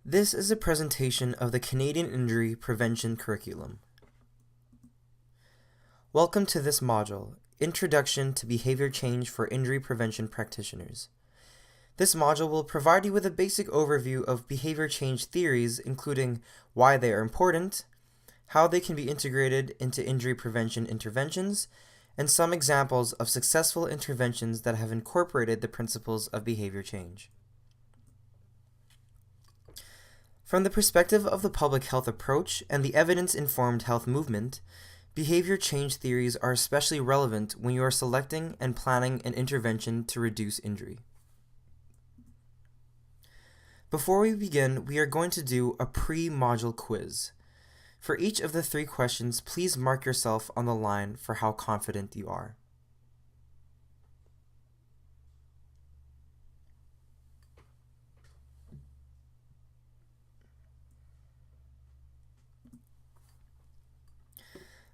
This is a presentation of the Canadian Injury Prevention Curriculum. Welcome to this module, Introduction to Behavior Change for Injury Prevention Practitioners. This module will provide you with a basic overview of behavior change theories, including why they are important, how they can be integrated into injury prevention interventions, and some examples of successful interventions that have incorporated the principles of behavior change. From the perspective of the public health approach and the evidence-informed health movement, behavior change theories are especially relevant when you are selecting and planning an intervention to reduce injury. Before we begin, we are going to do a pre-module quiz. For each of the 3 questions, please mark yourself on the line for how confident you are.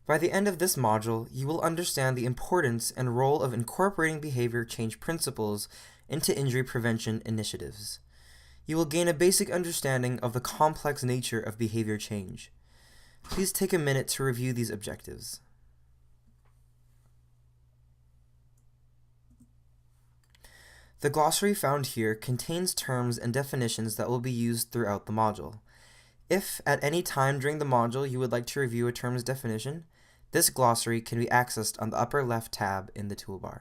By the end of this module, you will understand the importance and role of incorporating behavior change principles into injury prevention initiatives. You will gain a basic understanding of the complex nature of behavior change. Please take a minute to review these objectives. The glossary found here contains terms and definitions that will be used throughout the module. If at any time during the module you would like to review a term's definition, this glossary can be accessed on the upper left tab in the toolbar.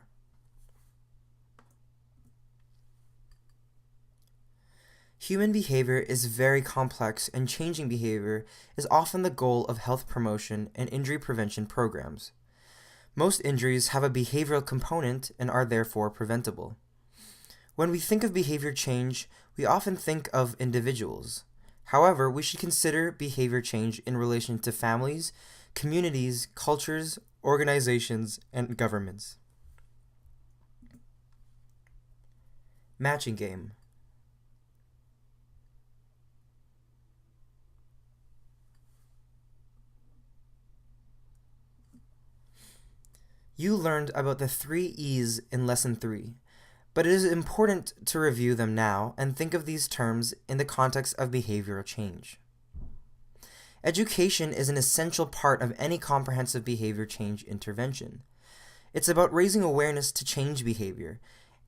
Human behavior is very complex, and changing behavior is often the goal of health promotion and injury prevention programs. Most injuries have a behavioral component and are therefore preventable. When we think of behavior change, we often think of individuals. However, we should consider behavior change in relation to families, communities, cultures, organizations, and governments. Matching game. You learned about the 3 E's in Lesson 3, but it is important to review them now and think of these terms in the context of behavioral change. Education is an essential part of any comprehensive behavior change intervention. It's about raising awareness to change behavior,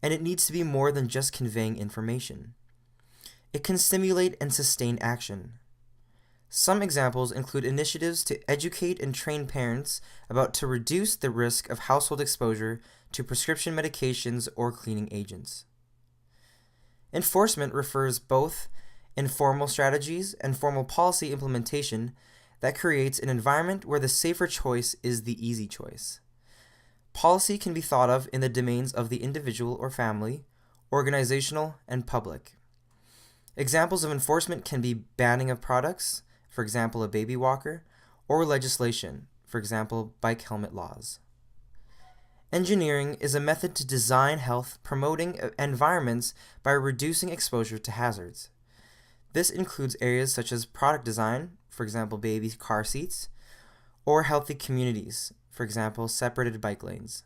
and it needs to be more than just conveying information. It can stimulate and sustain action. Some examples include initiatives to educate and train parents about to reduce the risk of household exposure to prescription medications or cleaning agents. Enforcement refers both informal strategies and formal policy implementation that creates an environment where the safer choice is the easy choice. Policy can be thought of in the domains of the individual or family, organizational, and public. Examples of enforcement can be banning of products, for example a baby walker, or legislation, for example bike helmet laws. Engineering is a method to design health promoting environments by reducing exposure to hazards. This includes areas such as product design, for example baby car seats, or healthy communities, for example separated bike lanes.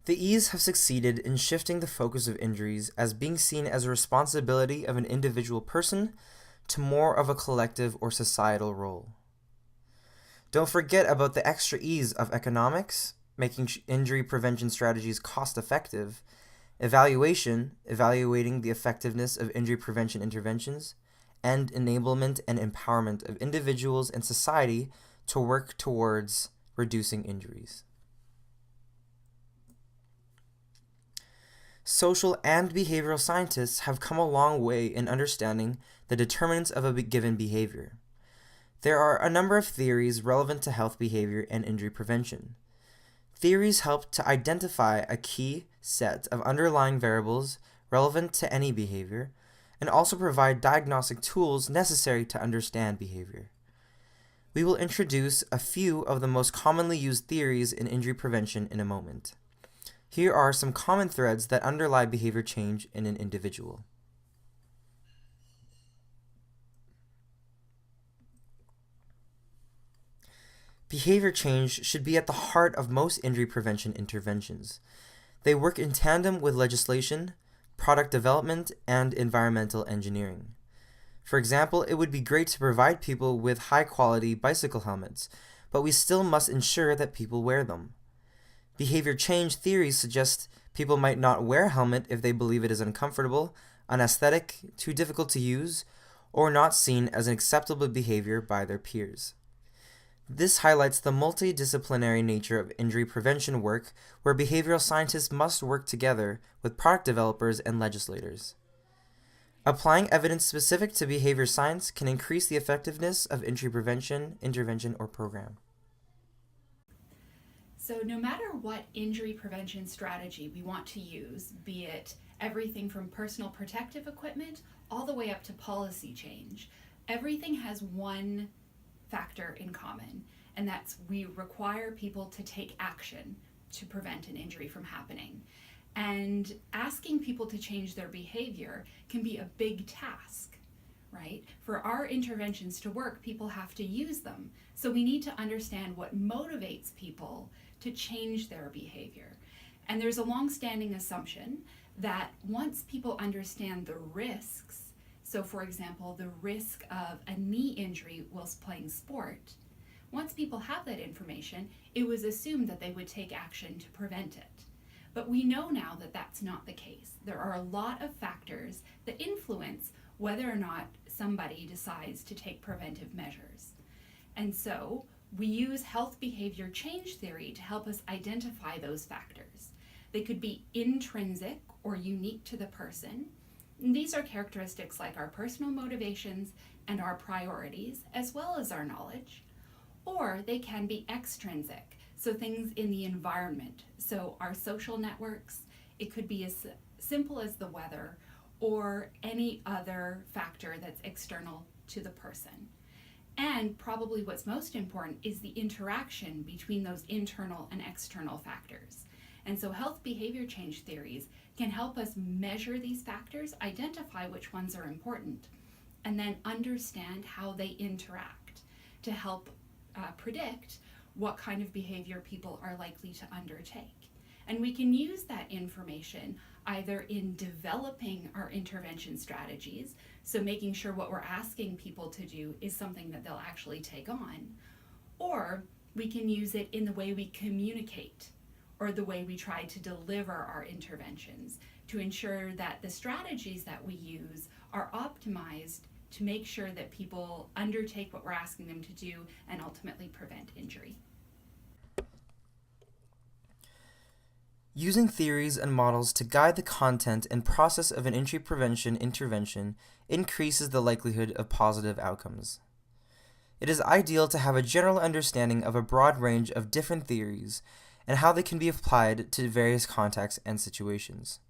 The E's have succeeded in shifting the focus of injuries as being seen as a responsibility of an individual person to more of a collective or societal role. Don't forget about the extra E's of economics, making injury prevention strategies cost-effective, evaluating the effectiveness of injury prevention interventions, and enablement and empowerment of individuals and society to work towards reducing injuries. Social and behavioral scientists have come a long way in understanding the determinants of a given behavior. There are a number of theories relevant to health behavior and injury prevention. Theories help to identify a key set of underlying variables relevant to any behavior, and also provide diagnostic tools necessary to understand behavior. We will introduce a few of the most commonly used theories in injury prevention in a moment. Here are some common threads that underlie behavior change in an individual. Behavior change should be at the heart of most injury prevention interventions. They work in tandem with legislation, product development, and environmental engineering. For example, it would be great to provide people with high-quality bicycle helmets, but we still must ensure that people wear them. Behavior change theories suggest people might not wear a helmet if they believe it is uncomfortable, unaesthetic, too difficult to use, or not seen as an acceptable behavior by their peers. This highlights the multidisciplinary nature of injury prevention work, where behavioral scientists must work together with product developers and legislators. Applying evidence specific to behavior science can increase the effectiveness of injury prevention, intervention, or program. So no matter what injury prevention strategy we want to use, be it everything from personal protective equipment all the way up to policy change, everything has one factor in common, and that's we require people to take action to prevent an injury from happening. And asking people to change their behavior can be a big task, right? For our interventions to work, people have to use them. So we need to understand what motivates people to change their behavior. And there's a long-standing assumption that once people understand the risks, so for example, the risk of a knee injury whilst playing sport, once people have that information, it was assumed that they would take action to prevent it. But we know now that that's not the case. There are a lot of factors that influence whether or not somebody decides to take preventive measures. And so we use health behavior change theory to help us identify those factors. They could be intrinsic or unique to the person. And these are characteristics like our personal motivations and our priorities, as well as our knowledge. Or they can be extrinsic. So things in the environment, so our social networks, it could be as simple as the weather or any other factor that's external to the person. And probably what's most important is the interaction between those internal and external factors. And so health behavior change theories can help us measure these factors, identify which ones are important, and then understand how they interact to help predict what kind of behavior people are likely to undertake. And we can use that information either in developing our intervention strategies, so making sure what we're asking people to do is something that they'll actually take on, or we can use it in the way we communicate or the way we try to deliver our interventions to ensure that the strategies that we use are optimized to make sure that people undertake what we're asking them to do and ultimately prevent injury. Using theories and models to guide the content and process of an injury prevention intervention increases the likelihood of positive outcomes. It is ideal to have a general understanding of a broad range of different theories and how they can be applied to various contexts and situations.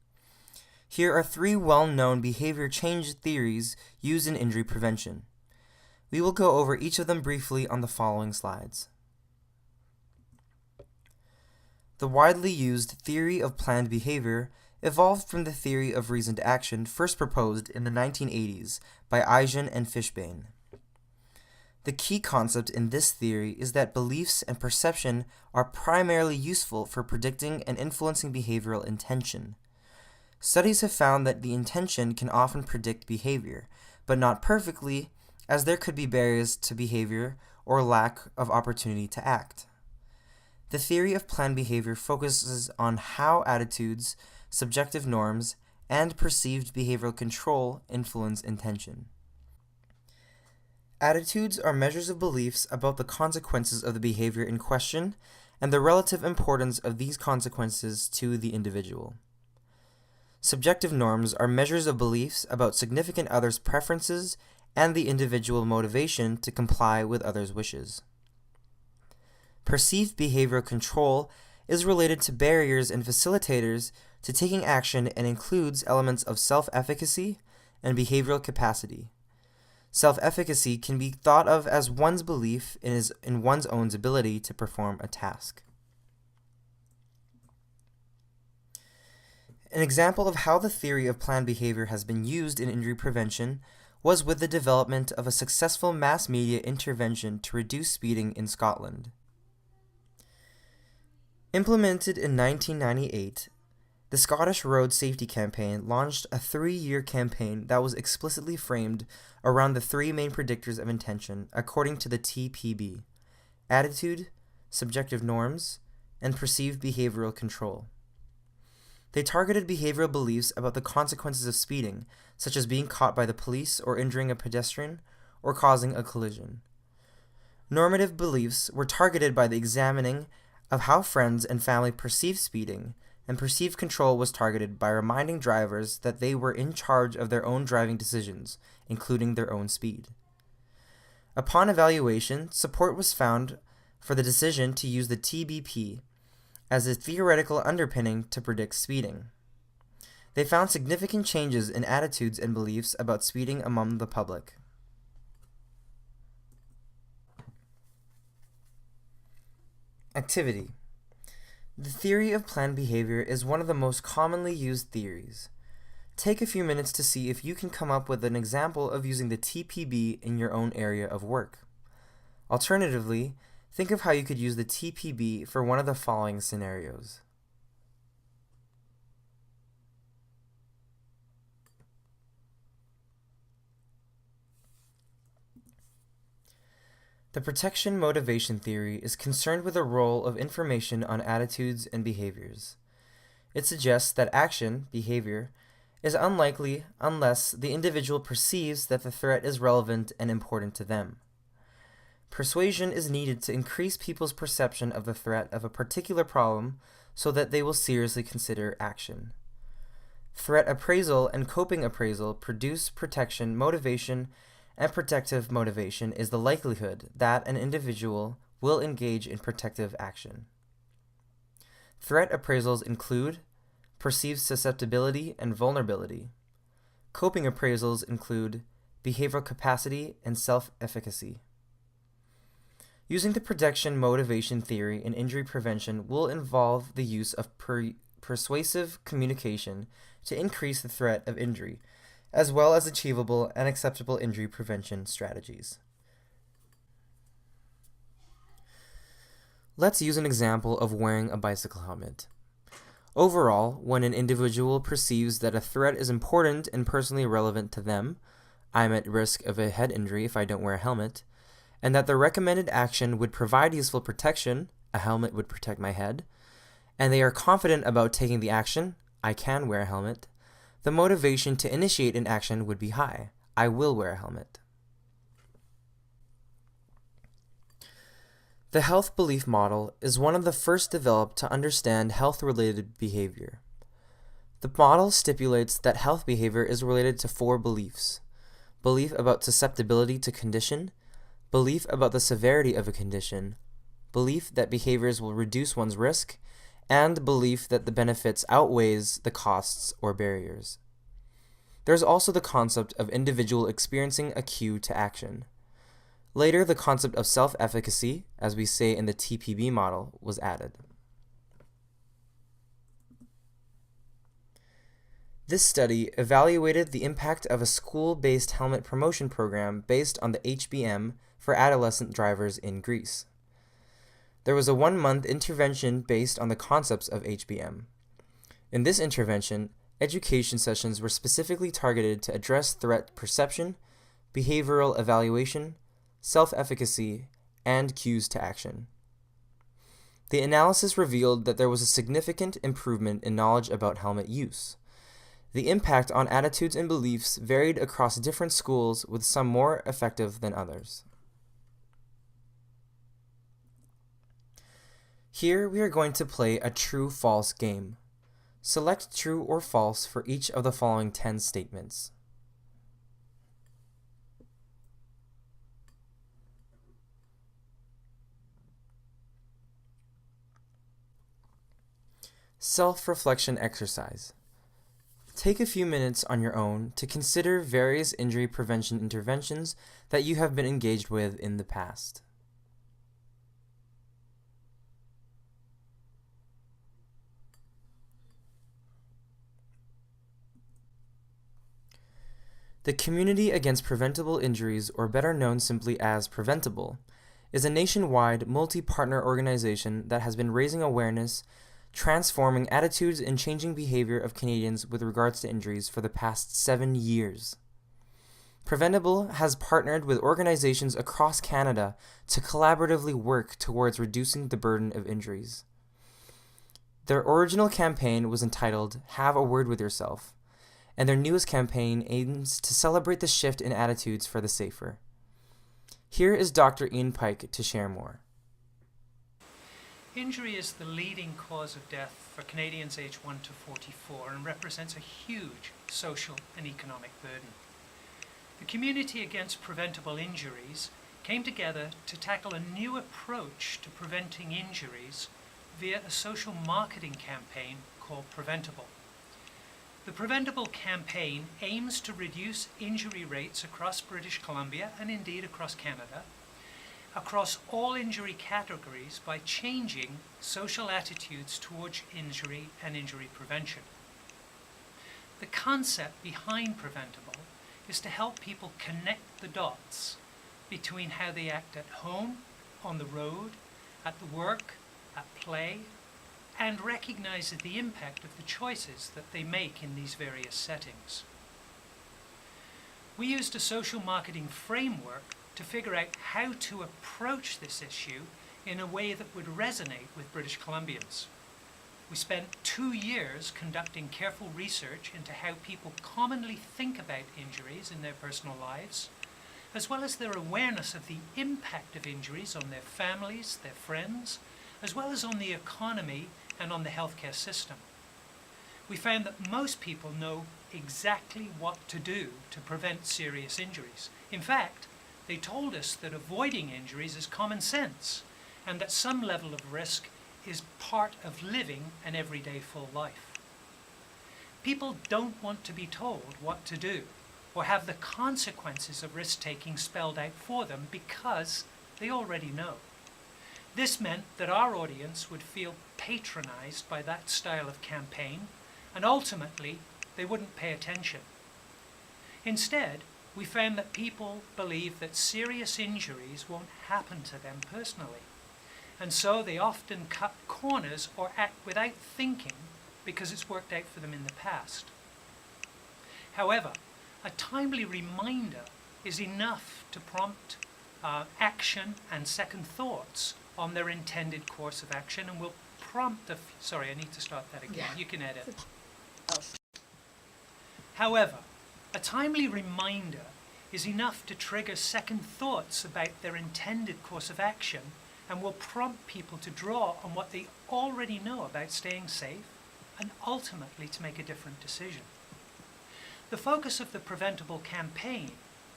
Here are 3 well-known behavior change theories used in injury prevention. We will go over each of them briefly on the following slides. The widely used theory of planned behavior evolved from the theory of reasoned action first proposed in the 1980s by Eisen and Fishbane. The key concept in this theory is that beliefs and perception are primarily useful for predicting and influencing behavioral intention. Studies have found that the intention can often predict behavior, but not perfectly, as there could be barriers to behavior or lack of opportunity to act. The theory of planned behavior focuses on how attitudes, subjective norms, and perceived behavioral control influence intention. Attitudes are measures of beliefs about the consequences of the behavior in question and the relative importance of these consequences to the individual. Subjective norms are measures of beliefs about significant others' preferences and the individual motivation to comply with others' wishes. Perceived behavioral control is related to barriers and facilitators to taking action and includes elements of self-efficacy and behavioral capacity. Self-efficacy can be thought of as one's belief in one's own ability to perform a task. An example of how the theory of planned behavior has been used in injury prevention was with the development of a successful mass media intervention to reduce speeding in Scotland. Implemented in 1998, The Scottish Road Safety Campaign launched a 3-year campaign that was explicitly framed around the 3 main predictors of intention according to the TPB: attitude, subjective norms, and perceived behavioral control. They targeted behavioral beliefs about the consequences of speeding, such as being caught by the police or injuring a pedestrian or causing a collision. Normative beliefs were targeted by the examining of how friends and family perceive speeding, and perceived control was targeted by reminding drivers that they were in charge of their own driving decisions, including their own speed. Upon evaluation, support was found for the decision to use the TBP as a theoretical underpinning to predict speeding. They found significant changes in attitudes and beliefs about speeding among the public. Activity. The theory of planned behavior is one of the most commonly used theories. Take a few minutes to see if you can come up with an example of using the TPB in your own area of work. Alternatively, think of how you could use the TPB for one of the following scenarios. The protection motivation theory is concerned with the role of information on attitudes and behaviors. It suggests that action, behavior, is unlikely unless the individual perceives that the threat is relevant and important to them. Persuasion is needed to increase people's perception of the threat of a particular problem so that they will seriously consider action. Threat appraisal and coping appraisal produce protection motivation, and protective motivation is the likelihood that an individual will engage in protective action. Threat appraisals include perceived susceptibility and vulnerability. Coping appraisals include behavioral capacity and self-efficacy. Using the protection motivation theory in injury prevention will involve the use of persuasive communication to increase the threat of injury, as well as achievable and acceptable injury prevention strategies. Let's use an example of wearing a bicycle helmet. Overall, when an individual perceives that a threat is important and personally relevant to them, I'm at risk of a head injury if I don't wear a helmet, and that the recommended action would provide useful protection, a helmet would protect my head, and they are confident about taking the action, I can wear a helmet, the motivation to initiate an action would be high. I will wear a helmet. The health belief model is one of the first developed to understand health-related behavior. The model stipulates that health behavior is related to 4 beliefs: belief about susceptibility to condition, belief about the severity of a condition, belief that behaviors will reduce one's risk, and belief that the benefits outweighs the costs or barriers. There's also the concept of individual experiencing a cue to action. Later, the concept of self-efficacy, as we say in the TPB model, was added. This study evaluated the impact of a school-based helmet promotion program based on the HBM for adolescent drivers in Greece. There was a 1-month intervention based on the concepts of HBM. In this intervention, education sessions were specifically targeted to address threat perception, behavioral evaluation, self-efficacy, and cues to action. The analysis revealed that there was a significant improvement in knowledge about helmet use. The impact on attitudes and beliefs varied across different schools, with some more effective than others. Here we are going to play a true-false game. Select true or false for each of the following 10 statements. Self-reflection exercise. Take a few minutes on your own to consider various injury prevention interventions that you have been engaged with in the past. The Community Against Preventable Injuries, or better known simply as Preventable, is a nationwide multi-partner organization that has been raising awareness transforming attitudes and changing behavior of Canadians with regards to injuries for the past 7 years. Preventable has partnered with organizations across Canada to collaboratively work towards reducing the burden of injuries. Their original campaign was entitled Have a Word with Yourself, and their newest campaign aims to celebrate the shift in attitudes for the safer. Here is Dr. Ian Pike to share more. Injury is the leading cause of death for Canadians aged 1 to 44 and represents a huge social and economic burden. The Community Against Preventable Injuries came together to tackle a new approach to preventing injuries via a social marketing campaign called Preventable. The Preventable campaign aims to reduce injury rates across British Columbia and indeed across Canada, across all injury categories by changing social attitudes towards injury and injury prevention. The concept behind Preventable is to help people connect the dots between how they act at home, on the road, at the work, at play, and recognize the impact of the choices that they make in these various settings. We used a social marketing framework to figure out how to approach this issue in a way that would resonate with British Columbians. We spent 2 years conducting careful research into how people commonly think about injuries in their personal lives, as well as their awareness of the impact of injuries on their families, their friends, as well as on the economy and on the healthcare system. We found that most people know exactly what to do to prevent serious injuries. In fact, they told us that avoiding injuries is common sense and that some level of risk is part of living an everyday full life. People don't want to be told what to do or have the consequences of risk-taking spelled out for them because they already know. This meant that our audience would feel patronized by that style of campaign, and ultimately they wouldn't pay attention. Instead, we found that people believe that serious injuries won't happen to them personally, and so they often cut corners or act without thinking because it's worked out for them in the past. However, a timely reminder is enough to prompt action and second thoughts on their intended course of action, and will prompt the... Sorry, I need to start that again. Yeah. You can edit. However, a timely reminder is enough to trigger second thoughts about their intended course of action and will prompt people to draw on what they already know about staying safe and ultimately to make a different decision. The focus of the Preventable campaign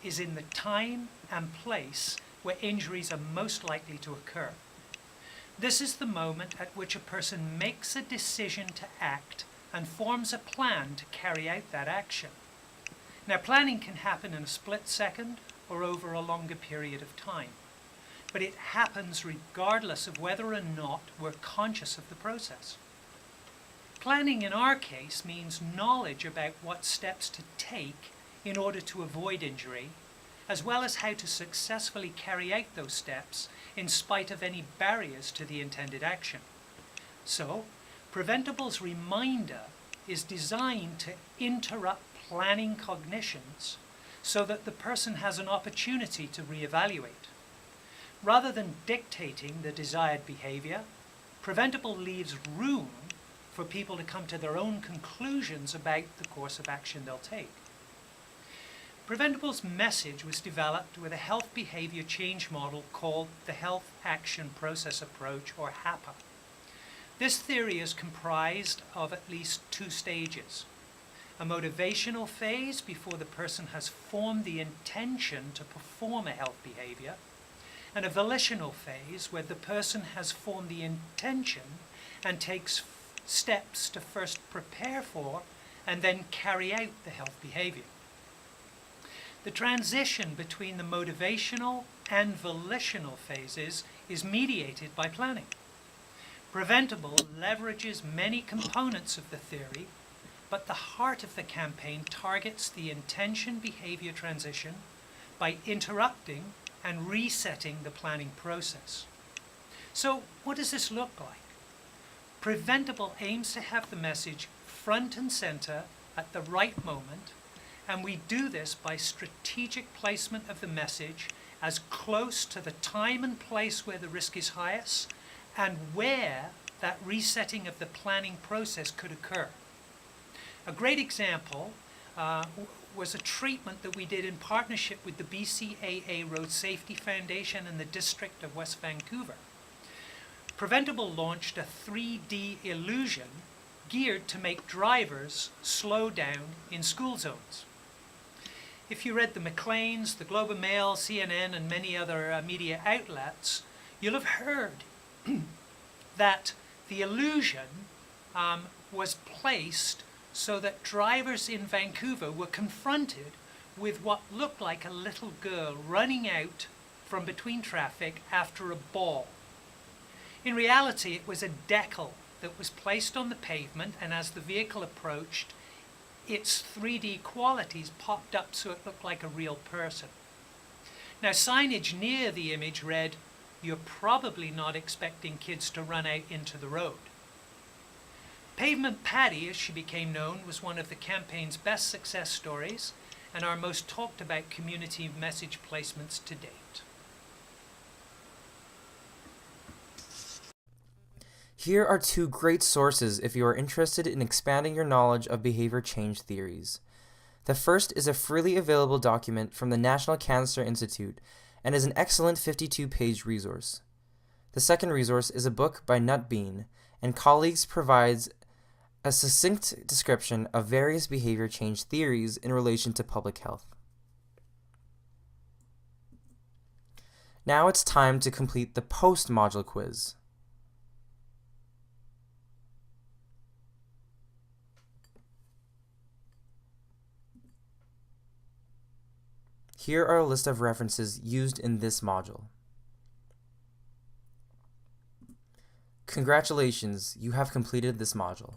is in the time and place where injuries are most likely to occur. This is the moment at which a person makes a decision to act and forms a plan to carry out that action. Now, planning can happen in a split second or over a longer period of time, but it happens regardless of whether or not we're conscious of the process. Planning in our case means knowledge about what steps to take in order to avoid injury, as well as how to successfully carry out those steps in spite of any barriers to the intended action. So, Preventable's reminder is designed to interrupt planning cognitions so that the person has an opportunity to reevaluate. Rather than dictating the desired behavior, Preventable leaves room for people to come to their own conclusions about the course of action they'll take. Preventable's message was developed with a health behavior change model called the Health Action Process Approach, or HAPA. This theory is comprised of at least 2 stages: a motivational phase before the person has formed the intention to perform a health behavior, and a volitional phase where the person has formed the intention and takes steps to first prepare for and then carry out the health behavior. The transition between the motivational and volitional phases is mediated by planning. Preventable leverages many components of the theory, but the heart of the campaign targets the intention-behavior transition by interrupting and resetting the planning process. So what does this look like? Preventable aims to have the message front and center at the right moment, and we do this by strategic placement of the message as close to the time and place where the risk is highest and where that resetting of the planning process could occur. A great example was a treatment that we did in partnership with the BCAA Road Safety Foundation and the District of West Vancouver. Preventable launched a 3D illusion geared to make drivers slow down in school zones. If you read the Maclean's, the Globe and Mail, CNN, and many other media outlets, you'll have heard that the illusion was placed so that drivers in Vancouver were confronted with what looked like a little girl running out from between traffic after a ball. In reality, it was a decal that was placed on the pavement, and as the vehicle approached, its 3D qualities popped up so it looked like a real person. Now, signage near the image read, "You're probably not expecting kids to run out into the road." Pavement Patty, as she became known, was one of the campaign's best success stories and our most talked about community message placements to date. Here are two great sources if you are interested in expanding your knowledge of behavior change theories. The first is a freely available document from the National Cancer Institute and is an excellent 52-page resource. The second resource is a book by Nutbean and colleagues provides a succinct description of various behavior change theories in relation to public health. Now it's time to complete the post-module quiz. Here are a list of references used in this module. Congratulations, you have completed this module.